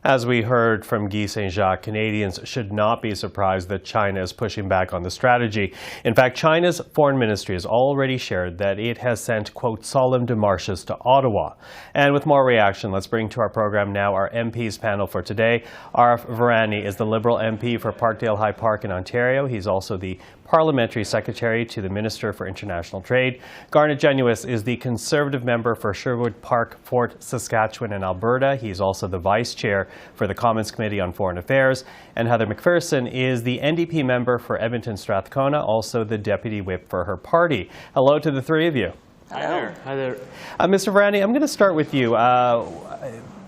As we heard from Guy Saint-Jacques, Canadians should not be surprised that China is pushing back on the strategy. In fact, China's foreign ministry has already shared that it has sent, quote, solemn demarches to Ottawa. And with more reaction, let's bring to our program now our MPs panel for today. Arif Virani is the Liberal MP for Parkdale High Park in Ontario. He's also the Parliamentary Secretary to the Minister for International Trade. Garnett Genuis is the Conservative member for Sherwood Park, Fort Saskatchewan in Alberta. He's also the Vice Chair for the Commons Committee on Foreign Affairs. And Heather McPherson is the NDP member for Edmonton Strathcona, also the Deputy Whip for her party. Hello to the three of you. Hi there. Hi there. Mr. Virani, I'm going to start with you.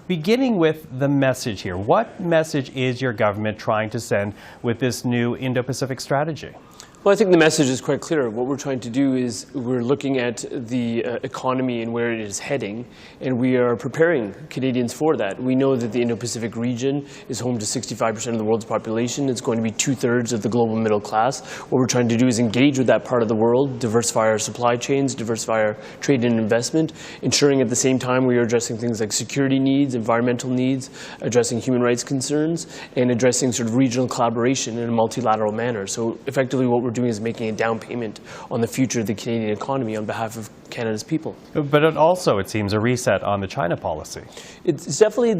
Beginning with the message here, what message is your government trying to send with this new Indo-Pacific strategy? Well, I think the message is quite clear. What we're trying to do is we're looking at the economy and where it is heading, and we are preparing Canadians for that. We know that the Indo-Pacific region is home to 65% of the world's population. It's going to be 2/3 of the global middle class. What we're trying to do is engage with that part of the world, diversify our supply chains, diversify our trade and investment, ensuring at the same time we are addressing things like security needs, environmental needs, addressing human rights concerns, and addressing sort of regional collaboration in a multilateral manner. So effectively what we're doing is making a down payment on the future of the Canadian economy on behalf of Canada's people. But it also, it seems, a reset on the China policy. It's definitely,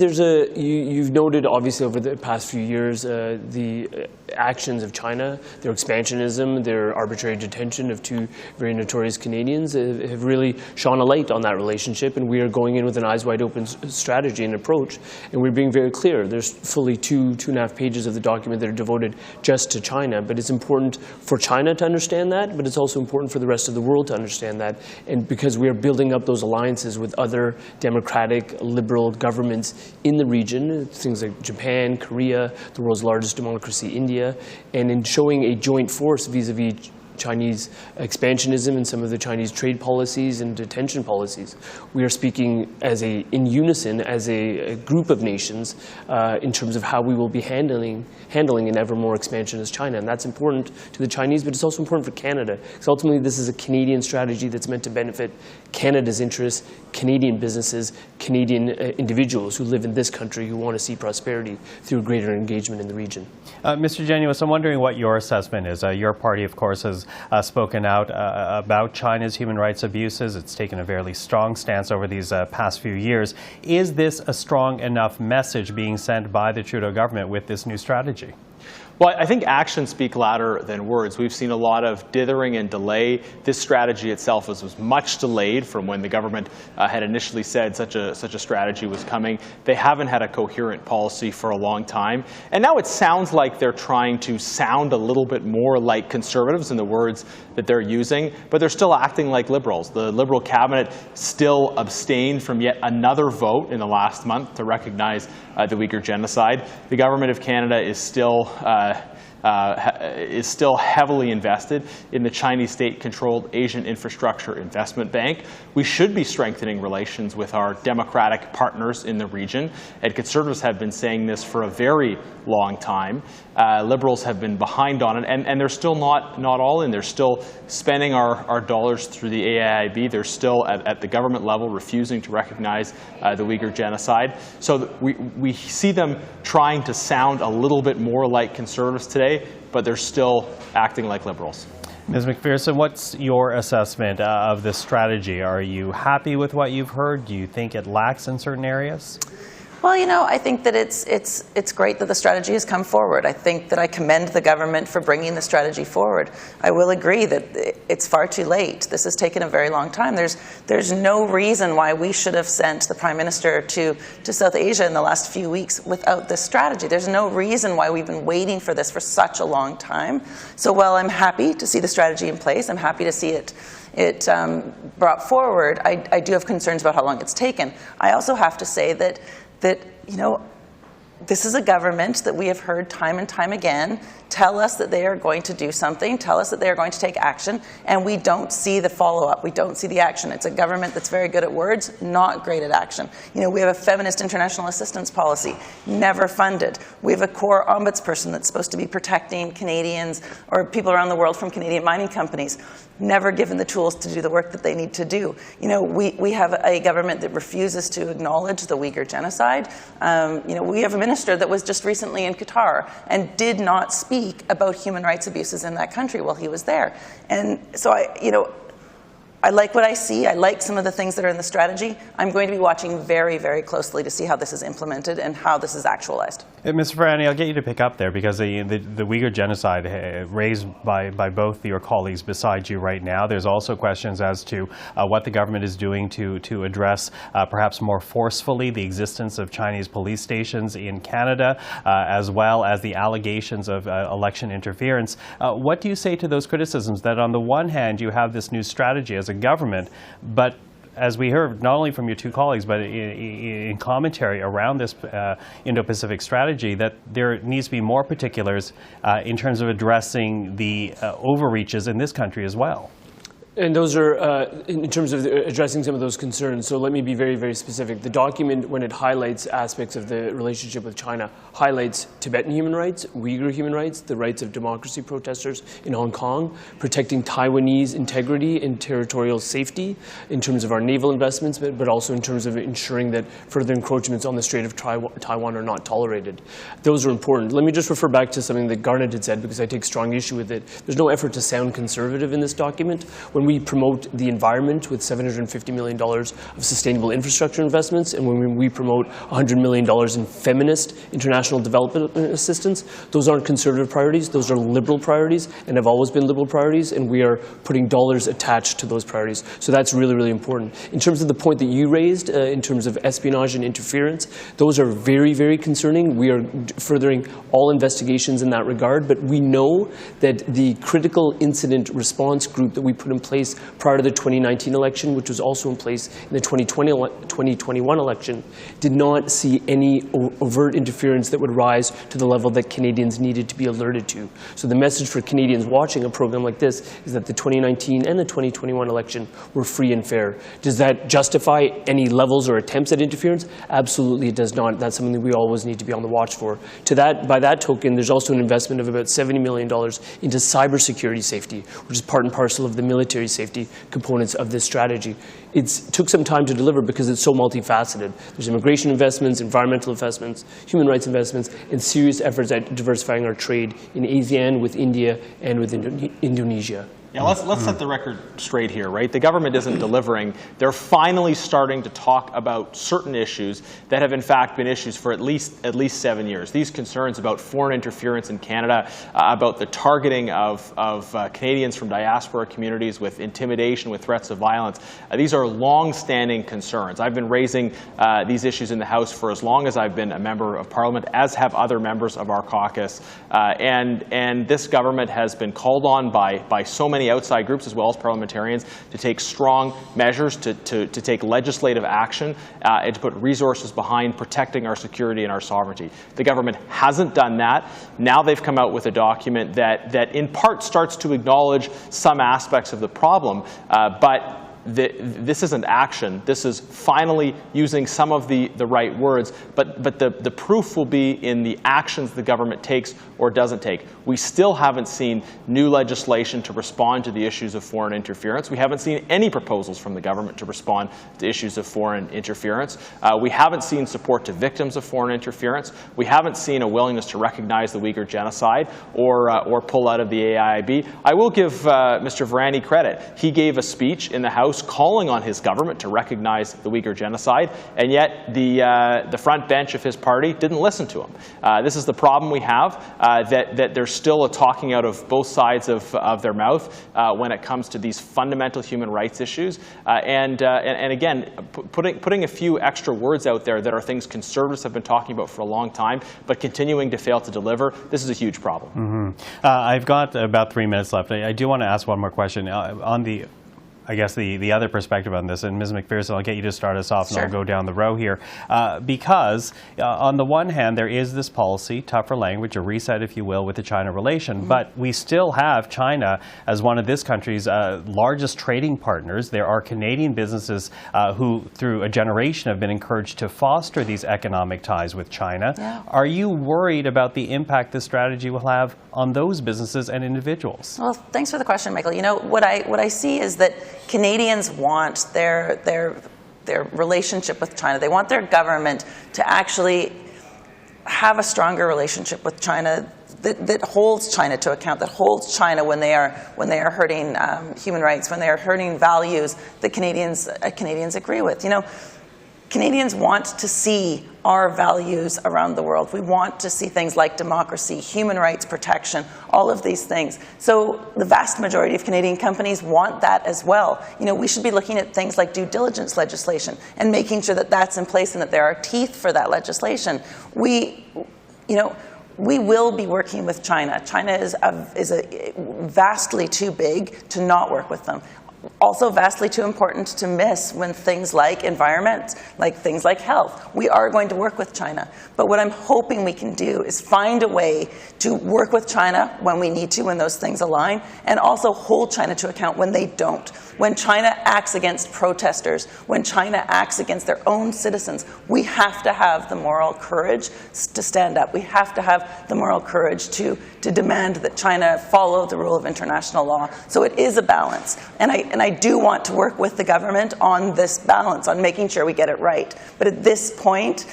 you've noted obviously over the past few years the actions of China, their expansionism, their arbitrary detention of two very notorious Canadians have really shone a light on that relationship, and we are going in with an eyes wide open strategy and approach, and we're being very clear. There's fully two and a half pages of the document that are devoted just to China, but it's important for China to understand that, but it's also important for the rest of the world to understand that, and because we are building up those alliances with other democratic, liberal governments in the region, things like Japan, Korea, the world's largest democracy, India, and in showing a joint force vis-a-vis Chinese expansionism and some of the Chinese trade policies and detention policies. We are speaking in unison as a group of nations in terms of how we will be handling an ever more expansionist China. And that's important to the Chinese, but it's also important for Canada. Because ultimately this is a Canadian strategy that's meant to benefit Canada's interests, Canadian businesses, Canadian individuals who live in this country who want to see prosperity through greater engagement in the region. Mr. Genuis, I'm wondering what your assessment is. Your party, of course, has spoken out about China's human rights abuses. It's taken a fairly strong stance over these past few years. Is this a strong enough message being sent by the Trudeau government with this new strategy? Well, I think actions speak louder than words. We've seen a lot of dithering and delay. This strategy itself was much delayed from when the government had initially said such a strategy was coming. They haven't had a coherent policy for a long time. And now it sounds like they're trying to sound a little bit more like conservatives in the words that they're using, but they're still acting like liberals. The Liberal cabinet still abstained from yet another vote in the last month to recognize the Uyghur genocide. The government of Canada is still heavily invested in the Chinese state-controlled Asian Infrastructure Investment Bank. We should be strengthening relations with our democratic partners in the region, and Conservatives have been saying this for a very long time. Liberals have been behind on it, and they're still not all in. They're still spending our dollars through the AIIB. They're still at the government level refusing to recognize the Uyghur genocide. So we see them trying to sound a little bit more like Conservatives today, but they're still acting like liberals. Ms. McPherson, what's your assessment of this strategy? Are you happy with what you've heard? Do you think it lacks in certain areas? Well, you know, I think that it's great that the strategy has come forward. I think that I commend the government for bringing the strategy forward. I will agree that it's far too late. This has taken a very long time. There's no reason why we should have sent the Prime Minister to South Asia in the last few weeks without this strategy. There's no reason why we've been waiting for this for such a long time. So while I'm happy to see the strategy in place, I'm happy to see it brought forward, I do have concerns about how long it's taken. I also have to say that you know, this is a government that we have heard time and time again tell us that they are going to do something, tell us that they are going to take action, and we don't see the follow-up. We don't see the action. It's a government that's very good at words, not great at action. You know, we have a feminist international assistance policy, never funded. We have a core ombudsperson that's supposed to be protecting Canadians or people around the world from Canadian mining companies, never given the tools to do the work that they need to do. You know, we have a government that refuses to acknowledge the Uyghur genocide. You know, we have a minister that was just recently in Qatar and did not speak about human rights abuses in that country while he was there. And so I like what I see. I like some of the things that are in the strategy. I'm going to be watching very, very closely to see how this is implemented and how this is actualized. Mr. Virani, I'll get you to pick up there because the Uyghur genocide raised by both your colleagues beside you right now. There's also questions as to what the government is doing to address perhaps more forcefully the existence of Chinese police stations in Canada, as well as the allegations of election interference. What do you say to those criticisms that on the one hand you have this new strategy as a government, but as we heard not only from your two colleagues, but in commentary around this Indo-Pacific strategy, that there needs to be more particulars in terms of addressing the overreaches in this country as well? And those are, in terms of addressing some of those concerns, so let me be very, very specific. The document, when it highlights aspects of the relationship with China, highlights Tibetan human rights, Uyghur human rights, the rights of democracy protesters in Hong Kong, protecting Taiwanese integrity and territorial safety in terms of our naval investments, but also in terms of ensuring that further encroachments on the Strait of Taiwan are not tolerated. Those are important. Let me just refer back to something that Garnett had said, because I take strong issue with it. There's no effort to sound conservative in this document. When we promote the environment with $750 million of sustainable infrastructure investments, and when we promote $100 million in feminist international development assistance, those aren't conservative priorities, those are liberal priorities, and have always been liberal priorities, and we are putting dollars attached to those priorities. So that's really, really important. In terms of the point that you raised, in terms of espionage and interference, those are very, very concerning. We are furthering all investigations in that regard, but we know that the critical incident response group that we put in place prior to the 2019 election, which was also in place in the 2021 election, did not see any overt interference that would rise to the level that Canadians needed to be alerted to. So the message for Canadians watching a program like this is that the 2019 and the 2021 election were free and fair. Does that justify any levels or attempts at interference? Absolutely it does not. That's something that we always need to be on the watch for. By that token, there's also an investment of about $70 million into cybersecurity safety, which is part and parcel of the military safety components of this strategy. It took some time to deliver because it's so multifaceted. There's immigration investments, environmental investments, human rights investments, and serious efforts at diversifying our trade in ASEAN, with India, and with Indonesia. Yeah, let's set the record straight here, right? The government isn't delivering. They're finally starting to talk about certain issues that have in fact been issues for at least 7 years. These concerns about foreign interference in Canada, about the targeting of Canadians from diaspora communities with intimidation, with threats of violence. These are long-standing concerns. I've been raising these issues in the House for as long as I've been a member of Parliament, as have other members of our caucus. And this government has been called on by so many outside groups as well as parliamentarians to take strong measures, to take legislative action, and to put resources behind protecting our security and our sovereignty. The government hasn't done that. Now they've come out with a document that in part starts to acknowledge some aspects of the problem, but this isn't action. This is finally using some of the right words, but the proof will be in the actions the government takes or doesn't take. We still haven't seen new legislation to respond to the issues of foreign interference. We haven't seen any proposals from the government to respond to issues of foreign interference. We haven't seen support to victims of foreign interference. We haven't seen a willingness to recognize the Uyghur genocide or pull out of the AIIB. I will give Mr. Virani credit. He gave a speech in the House calling on his government to recognize the Uyghur genocide, and yet the front bench of his party didn't listen to him. This is the problem we have, that there's still a talking out of both sides of their mouth when it comes to these fundamental human rights issues. And again, putting a few extra words out there that are things conservatives have been talking about for a long time, but continuing to fail to deliver, this is a huge problem. Mm-hmm. I've got about 3 minutes left. I do want to ask one more question on the other perspective on this, and Ms. McPherson, I'll get you to start us off, and I'll go down the row here. Because on the one hand, there is this policy, tougher language, a reset, if you will, with the China relation, but we still have China as one of this country's largest trading partners. There are Canadian businesses who, through a generation, have been encouraged to foster these economic ties with China. Yeah. Are you worried about the impact this strategy will have on those businesses and individuals? Well, thanks for the question, Michael. You know, what I see is that Canadians want their relationship with China. They want their government to actually have a stronger relationship with China that holds China to account, that holds China when they are hurting human rights, when they are hurting values that Canadians agree with. You know, Canadians want to see our values around the world. We want to see things like democracy, human rights protection, all of these things. So the vast majority of Canadian companies want that as well. You know, we should be looking at things like due diligence legislation and making sure that that's in place and that there are teeth for that legislation. We will be working with China. China is vastly too big to not work with them. Also vastly too important to miss when things like environment, like things like health. We are going to work with China. But what I'm hoping we can do is find a way to work with China when we need to, when those things align, and also hold China to account when they don't. When China acts against protesters, when China acts against their own citizens, we have to have the moral courage to stand up. We have to have the moral courage to demand that China follow the rule of international law. So it is a balance. And I do want to work with the government on this balance, on making sure we get it right. But at this point,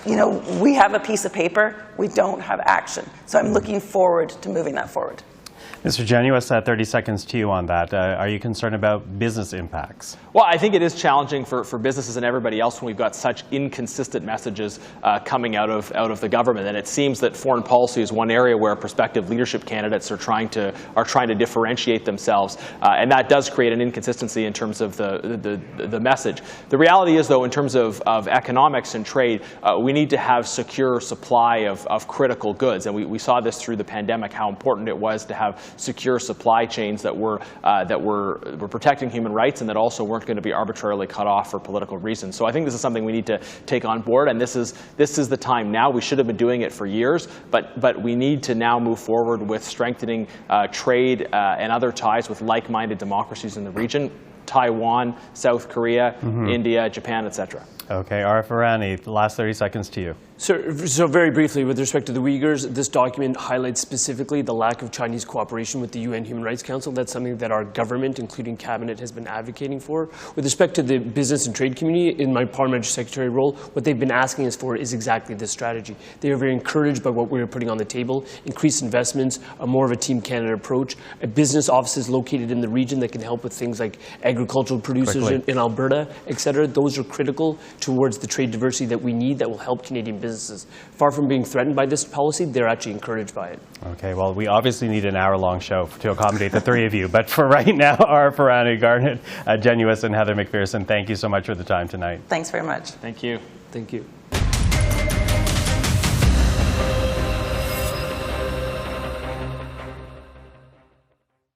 you know, we have a piece of paper, we don't have action. So I'm looking forward to moving that forward. Mr. Genuis, 30 seconds to you on that. Are you concerned about business impacts? Well, I think it is challenging for businesses and everybody else when we've got such inconsistent messages coming out of the government. And it seems that foreign policy is one area where prospective leadership candidates are trying to differentiate themselves, and that does create an inconsistency in terms of the message. The reality is, though, in terms of economics and trade, we need to have secure supply of critical goods, and we saw this through the pandemic, how important it was to have secure supply chains that were protecting human rights and that also weren't going to be arbitrarily cut off for political reasons. So I think this is something we need to take on board, and this is the time now. We should have been doing it for years, but we need to now move forward with strengthening trade and other ties with like-minded democracies in the region. Taiwan, South Korea, India, Japan, etc. Okay, Arif Virani, the last 30 seconds to you. So very briefly, with respect to the Uyghurs, this document highlights specifically the lack of Chinese cooperation with the UN Human Rights Council. That's something that our government, including cabinet, has been advocating for. With respect to the business and trade community, in my parliamentary secretary role, what they've been asking us for is exactly this strategy. They are very encouraged by what we're putting on the table: increased investments, more of a Team Canada approach, business offices located in the region that can help with things like agricultural producers in Alberta, et cetera. Those are critical towards the trade diversity that we need that will help Canadian businesses. Far from being threatened by this policy, they're actually encouraged by it. Okay, well, we obviously need an hour-long show to accommodate the three of you. But for right now, Arif Virani, Garnett Genuis, and Heather McPherson, thank you so much for the time tonight. Thanks very much. Thank you. Thank you.